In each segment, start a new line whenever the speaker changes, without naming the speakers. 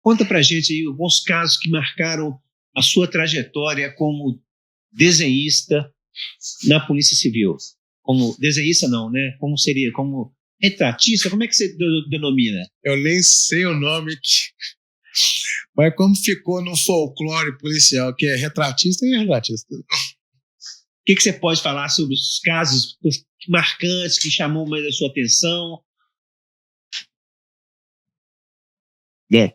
Conta pra gente aí alguns casos que marcaram a sua trajetória como desenhista na Polícia Civil. Como desenhista não, né? Como seria? Como retratista? Como é que você denomina?
Eu nem sei o nome aqui. Mas como ficou no folclore policial, que é retratista, é retratista.
O que você pode falar sobre os casos marcantes que chamou mais a sua atenção?
Bom,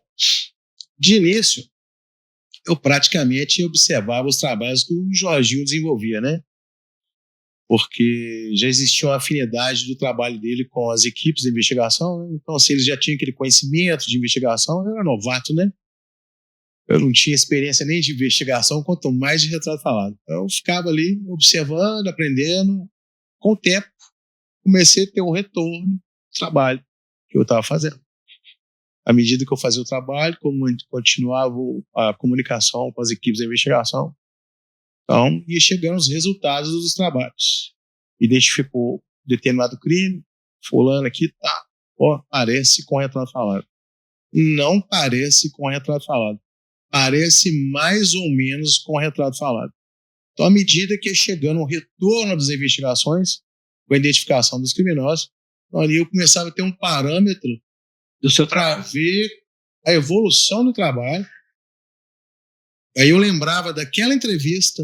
de início, eu praticamente observava os trabalhos que o Jorginho desenvolvia, né? Porque já existia uma afinidade do trabalho dele com as equipes de investigação, né? Então, se eles já tinham aquele conhecimento de investigação, eu era novato, né? Eu não tinha experiência nem de investigação, quanto mais de retrato falado. Então, eu ficava ali observando, aprendendo. Com o tempo, comecei a ter um retorno do trabalho que eu estava fazendo. À medida que eu fazia o trabalho, continuava a comunicação com as equipes de investigação, então ia chegando os resultados dos trabalhos. Identificou determinado crime, fulano aqui, tá, ó, parece com retrato falado. Não parece com retrato falado. Parece mais ou menos com retrato falado. Então, à medida que ia chegando o retorno das investigações, com a identificação dos criminosos, então, ali eu começava a ter um parâmetro
Do seu
para
trabalho.
ver a evolução do trabalho. Aí eu lembrava daquela entrevista,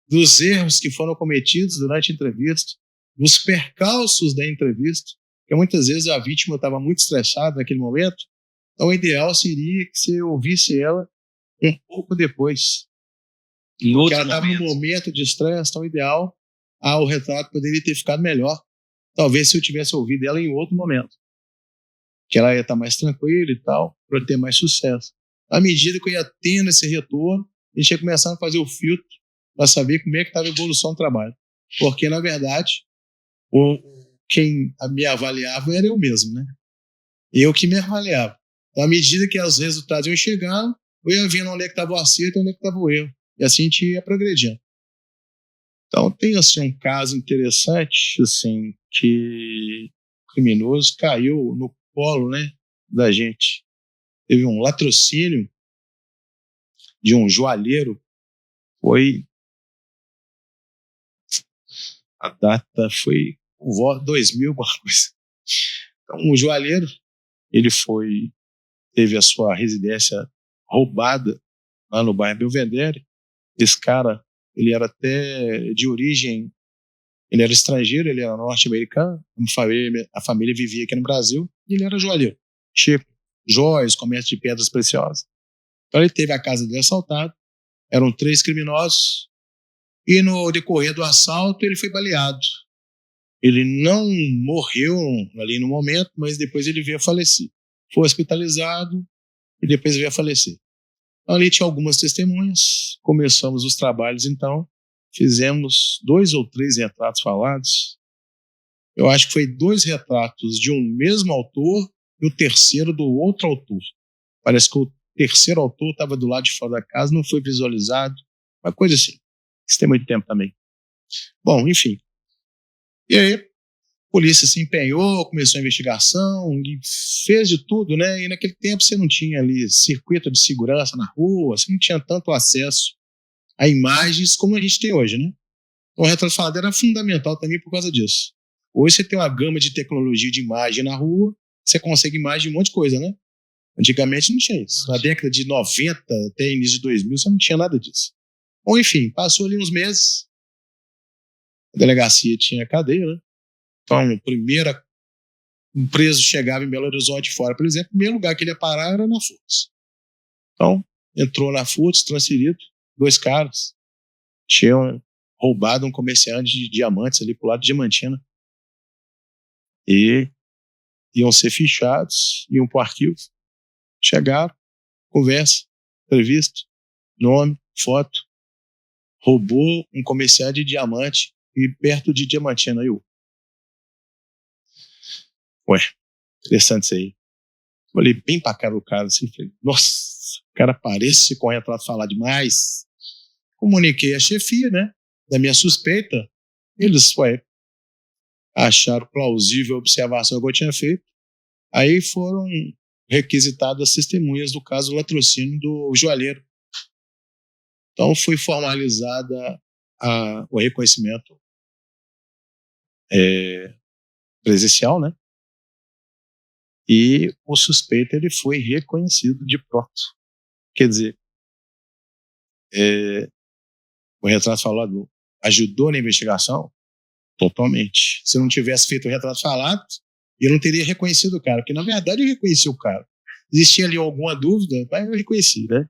dos erros que foram cometidos durante a entrevista, dos percalços da entrevista, porque muitas vezes a vítima estava muito estressada naquele momento, então o ideal seria que você ouvisse ela um pouco depois. Porque ela estava num momento de estresse, então o ideal, o retrato poderia ter ficado melhor, talvez se eu tivesse ouvido ela em outro momento, que ela ia estar mais tranquila e tal, para ter mais sucesso. À medida que eu ia tendo esse retorno, a gente ia começando a fazer o filtro para saber como é que estava a evolução do trabalho. Porque, na verdade, quem me avaliava era eu mesmo, né? Eu que me avaliava. Então, à medida que os resultados iam chegando, eu ia vendo onde é que estava o acerto e onde é que estava o erro. E assim a gente ia progredindo. Então, tem assim, um caso interessante, assim, que o criminoso caiu no colo, né, da gente. Teve um latrocínio de um joalheiro, foi... A data foi 2000, alguma coisa. Então, um joalheiro, ele teve a sua residência roubada lá no bairro Belvedere. Esse cara, ele era até de origem, ele era estrangeiro, ele era norte-americano, a família vivia aqui no Brasil, e ele era joalheiro. Tipo, joias, comércio de pedras preciosas. Então ele teve a casa dele assaltada, eram 3 criminosos, e no decorrer do assalto ele foi baleado. Ele não morreu ali no momento, mas depois ele veio a falecer. Foi hospitalizado e depois veio a falecer. Então, ali tinha algumas testemunhas, começamos os trabalhos então, fizemos 2 ou 3 retratos falados. Eu acho que foi 2 retratos de um mesmo autor e o terceiro do outro autor. Parece que o terceiro autor estava do lado de fora da casa, não foi visualizado, uma coisa assim. Isso tem muito tempo também. Bom, enfim. E aí, a polícia se empenhou, começou a investigação, e fez de tudo, né? E naquele tempo você não tinha ali circuito de segurança na rua, você não tinha tanto acesso a imagens como a gente tem hoje, né? Então, o retrato falado era fundamental também por causa disso. Hoje você tem uma gama de tecnologia de imagem na rua, você consegue imagem de um monte de coisa, né? Antigamente não tinha isso. Na década de 90 até início de 2000 você não tinha nada disso. Bom, enfim, passou ali uns meses, a delegacia tinha cadeia, né? Então, um preso chegava em Belo Horizonte fora, por exemplo, o primeiro lugar que ele ia parar era na FURTS. Então, entrou na FURTS, transferido, 2 caras, tinham roubado um comerciante de diamantes ali pro lado de Diamantina. E iam ser fichados, iam pro arquivo. Chegaram, conversa, entrevista, nome, foto. Roubou um comerciante de diamante e perto de Diamantina. Ué, interessante isso aí. Olhei bem pra cara do cara assim, falei, nossa, o cara parece com o retrato falar demais. Comuniquei a chefia, né, da minha suspeita. Eles, acharam plausível a observação que eu tinha feito. Aí foram requisitado as testemunhas do caso do latrocínio do joalheiro. Então foi formalizada o reconhecimento presencial, né? E o suspeito ele foi reconhecido de pronto. Quer dizer, o retrato falado ajudou na investigação? Totalmente. Se eu não tivesse feito o retrato falado, eu não teria reconhecido o cara, porque na verdade eu reconheci o cara. Existia ali alguma dúvida, mas eu reconheci, né?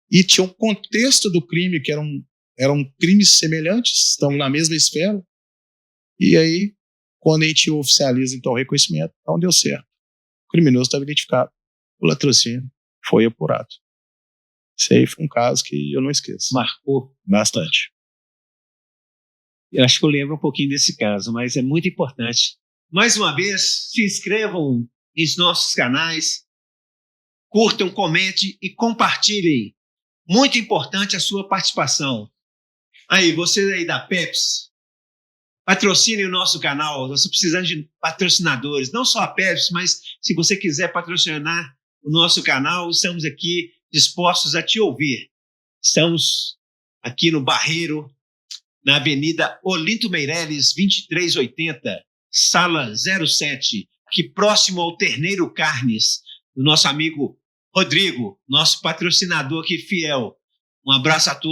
E tinha um contexto do crime que eram crimes semelhantes, estão na mesma esfera. E aí, quando a gente oficializa então o reconhecimento, então deu certo. O criminoso estava identificado, o latrocínio foi apurado. Isso aí foi um caso que eu não esqueço.
Marcou
bastante.
Eu acho que eu lembro um pouquinho desse caso, mas é muito importante. Mais uma vez, se inscrevam em nossos canais, curtam, comentem e compartilhem. Muito importante a sua participação. Aí, você aí da Pepsi, patrocine o nosso canal. Nós estamos precisando de patrocinadores, não só a Pepsi, mas se você quiser patrocinar o nosso canal, estamos aqui dispostos a te ouvir. Estamos aqui no Barreiro, na Avenida Olinto Meireles, 2380, Sala 07, aqui próximo ao Terneiro Carnes, do nosso amigo Rodrigo, nosso patrocinador aqui fiel. Um abraço a todos.